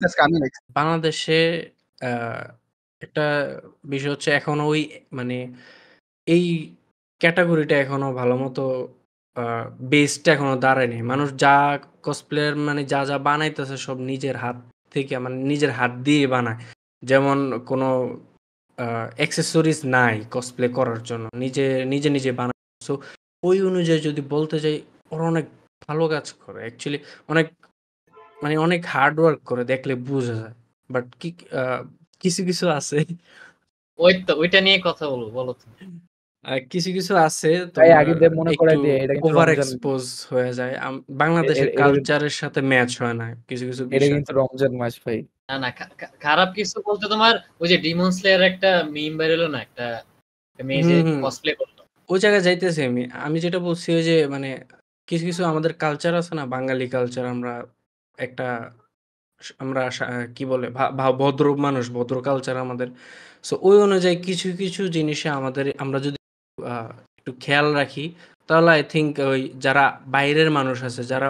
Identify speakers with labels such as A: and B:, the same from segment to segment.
A: আজকে আমি দেখছি।
B: বাংলাদেশে আ একটা বিষয় হচ্ছে এখনো ওই মানে এই ক্যাটেগরিটা এখনো ভালোমতো আ বেসটা এখনো দাঁড়ায়নি। মানুষ যা কসপ্লেয়ার মানে যা বানাইতেছে সব নিজের হাত থেকে মানে নিজের হাত দিয়ে বানায়। যেমন কোনো আ অ্যাক্সেসরিজ নাই কসপ্লে করার জন্য। নিজে বানায়। সো ওই অনুযায়ী যদি বলতে যাই ওরা অনেক ভালো কাজ করে। অ্যাকচুয়ালি অনেক অনেক হার্ড ওয়ার্ক করে দেখলে বুঝা যায়। বাট আ কিছু আছে
C: ওই তো ওইটা নিয়ে কথা বলবো, বলো তো।
B: কিছু আছে
D: ভাই
B: তোমার
D: আগে দিয়ে মনে
B: একটু
D: করাই দিয়ে এটা কিন্তু
B: ওভার
D: রমজান
B: এক্সপোজ হয়ে যায়। বাংলাদেশের
D: এটা কিন্তু
B: কালচারের সাথে ম্যাচ হয় না কিছু
D: এটা
B: বিষয়।
D: কিন্তু রমজান মাস ভাই।
C: না না, খারাপ কিছু বলতে তোমার ওই যে ডিমন স্লেয়ার একটা মিম বের হলো না, একটা মেয়ে যে
B: হুম।
C: কসপ্লে করতো।
B: ওই জায়গায় যাইতেছি আমি। আমি যেটা বলছি ওই যে মানে কিছু আমাদের কালচার আছে না বাঙালি কালচার আমরা একটা আমরা কি বলে ভদ্র মানুষ, ভদ্র কালচার আমাদের। সো ওই অনুযায়ী কিছু জিনিসে আমরা যদি আ একটু খেয়াল রাখি তাহলে আই থিংক ওই যারা বাইরের মানুষ আছে, যারা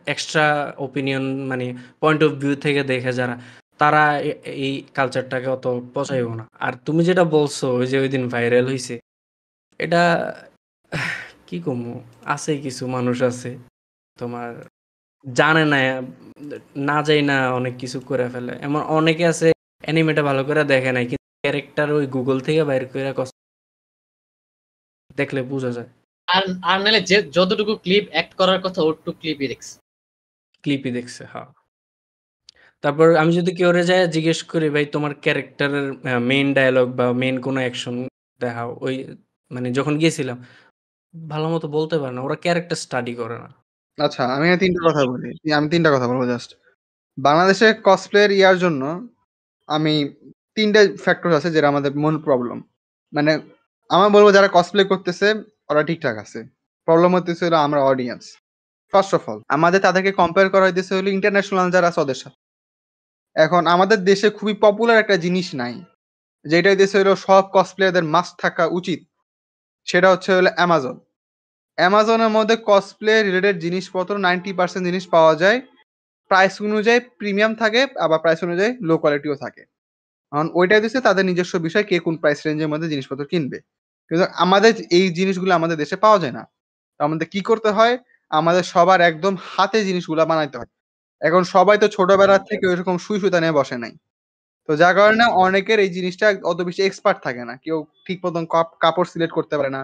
B: এক্সট্রা ওপিনিয়ন মানে পয়েন্ট অফ ভিউ থেকে দেখে যারা, তারা এই কালচারটাকে অত পচাইবো না। আর তুমি যেটা বলছো ওই যে ঐদিন ভাইরাল হইছে, এটা কি কমু? আছে কিছু মানুষ আছে তোমার জানে না, না যাই না অনেক কিছু করে ফেলে। এমন অনেকে আছে অ্যানিমেটা ভালো করে দেখে নাই কিন্তু ক্যারেক্টার ওই গুগল থেকে বাইর করে দেখলে বোঝা যায়।
C: আর আর নাহলে যে যতটুকু ক্লিপ অ্যাক্ট করার কথা ওটুকু ক্লিপই দেখছে।
B: ক্লিপই দেখছে, হ্যাঁ। তারপর আমি যদি কেউ যায় জিজ্ঞেস করি ভাই তোমার ক্যারেক্টারের মেইন ডায়ালগ বা মেইন কোনো অ্যাকশন দেখাও, ওই মানে যখন গিয়েছিলাম ভালো মতো বলতে পারে না, ওরা ক্যারেক্টার স্টাডি করে না।
A: আচ্ছা আমি ৩ টা কথা বলি। আমি ৩ টা কথা বলবো জাস্ট। বাংলাদেশে কসপ্লের ইয়ার জন্য আমি ৩ টা ফ্যাক্টর আছে যেটা আমাদের মূল প্রবলেম। মানে আমার বলবো যারা কসপ্লে করতেছে ওরা ঠিকঠাক আছে। প্রবলেম হতেছে হলো আমরা অডিয়েন্স। ফার্স্ট অফ অল আমাদের তাদেরকে কম্পেয়ার করা হইতেছে হলো ইন্টারন্যাশনাল যারা আছে ওদের সাথে। এখন আমাদের দেশে খুবই পপুলার একটা জিনিস নাই। যেটা হইতেছে হলো সব কসপ্লেয়ারদের মাস্ট থাকা উচিত। সেটা হচ্ছে হলো অ্যামাজন। অ্যামাজনের মধ্যে কসপ্লে রিলেটেড জিনিসপত্র 90% জিনিস পাওয়া যায়। প্রাইস অনুযায়ী প্রিমিয়াম থাকে, আবার প্রাইস অনুযায়ী লো কোয়ালিটিও থাকে। কারণ ওইটাই দিচ্ছে তাদের নিজস্ব বিষয় কে কোন প্রাইস রেঞ্জের মধ্যে জিনিসপত্র কিনবে। কিন্তু আমাদের এই জিনিসগুলো আমাদের দেশে পাওয়া যায় না। তো আমাদের কি করতে হয়? আমাদের সবার একদম হাতে জিনিসগুলা বানাইতে হয়। এখন সবাই তো ছোটবেলা থেকে ওইরকম সুই-সুতা নিয়ে বসে নাই। তো যার কারণে অনেকের এই জিনিসটা অত বেশি এক্সপার্ট থাকে না। কেউ ঠিক মতন কাপড় সিলেক্ট করতে পারে না।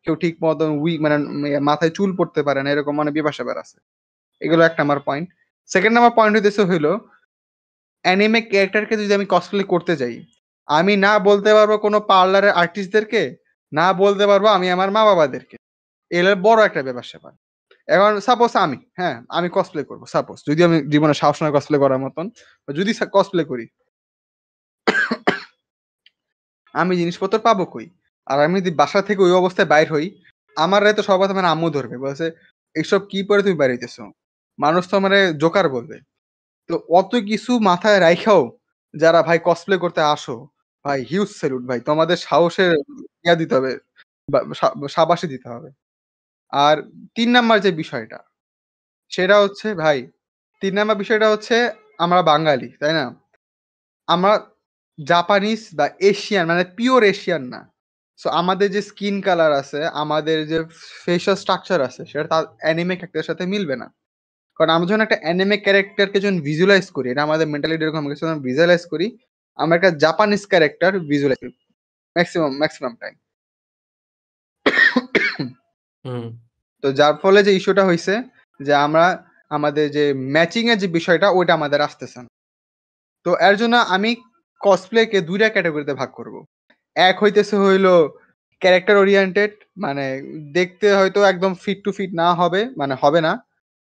A: কেউ ঠিক মতন মানে মাথায় চুল পড়তে পারে না। এরকম অনেক ব্যাপার-স্যাপার আছে। এগুলো ১ number point. 2nd number point হইতেছে হইলো অ্যানিমে ক্যারেক্টারকে যদি আমি কসপ্লে করতে যাই, আমি না বলতে পারবো কোনো পার্লারের আর্টিস্টদেরকে, না বলতে পারবো আমি আমার মা-বাবাদেরকে। এগুলো বড় একটা ব্যাপার-স্যাপার। এখন সাপোজ আমি, হ্যাঁ? আমি কসপ্লে করব। সাপোজ যদি আমি জীবনে সাহস না কসপ্লে করার মতন, যদি কসপ্লে করি, আমি জিনিসপত্র পাবো কই? আর আমি যদি বাসা থেকে ওই অবস্থায় বাইর হই, আমারে তো সবার প্রথমে আমার আম্মু ধরবে। বলছে, "এসব কি পরে তুমি বাইর হইতেছো?" মানুষ তো আমারে জোকার বলবে। তো অত কিছু মাথায় রাইখাও যারা ভাই কসপ্লে করতে আসো, ভাই হিউজ স্যালুট ভাই। তোমাদের সাহসের দিতে হবে। বা সাবাসী দিতে হবে। আর ৩ নাম্বার যে বিষয়টা, সেটা হচ্ছে ভাই ৩ নাম্বার বিষয়টা হচ্ছে আমরা বাঙালি, তাই না? আমরা জাপানিজ বা এশিয়ান মানে পিওর এশিয়ান না। সো আমাদের যে স্কিন কালার আছে, আমাদের যে ফেসিয়াল স্ট্রাকচার আছে সেটা তার অ্যানিমে ক্যারেক্টারের সাথে মিলবে না। কারণ আমরা যখন একটা অ্যানিমে ক্যারেক্টারকে যখন ভিজুয়ালাইজ করি, এটা আমাদের মেন্টালিটি এরকম কিছু যখন ভিজুয়ালাইজ করি, আমরা একটা জাপানিজ ক্যারেক্টার ভিজুয়ালাইজ করি ম্যাক্সিমাম টাইম।
B: হুম।
A: তো যার ফলে যে ইস্যুটা হইছে যে আমরা আমাদের যে ম্যাচিং এর যে বিষয়টা ওইটা আমাদের আসতেছে না। তো এর জন্য আমি কসপ্লেকে ২ টা ক্যাটেগরিতে ভাগ করব। এক হইতেছে হইলো ক্যারেক্টার ওরিয়েন্টেড মানে দেখতে হয়তো একদম ফিট টু ফিট না হবে, মানে হবে না।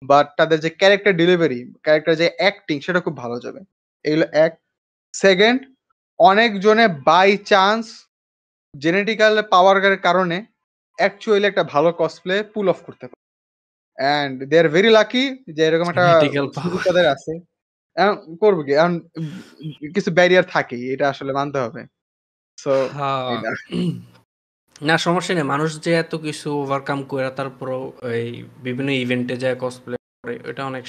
A: বাট তাদের যে ক্যারেক্টার ডেলিভারি, ক্যারেক্টার যে অ্যাক্টিং সেটা খুব ভালো যাবে। এগুলো ১। 2nd অনেকজনে বাই চান্স জেনেটিক্যাল পাওয়ার এর কারণে অ্যাকচুয়ালি একটা ভালো কসপ্লে পুল অফ করতে পারে। And they are very lucky যে এরকম একটা
B: জেনেটিক্যাল
A: সুযোগ
B: পাওয়ার।
A: তাদের আছে। এখন করব কি? এখন কিছু ব্যারিয়ার থাকেই। এটা আসলে মানতে হবে। সো
B: হ্যাঁ।
A: এটা।
B: না সমস্যা নেই। মানুষ যে এত কিছু ওভারকাম করে তারপরেও এই বিভিন্ন ইভেন্টে যায় কসপ্লে করে, এটা অনেক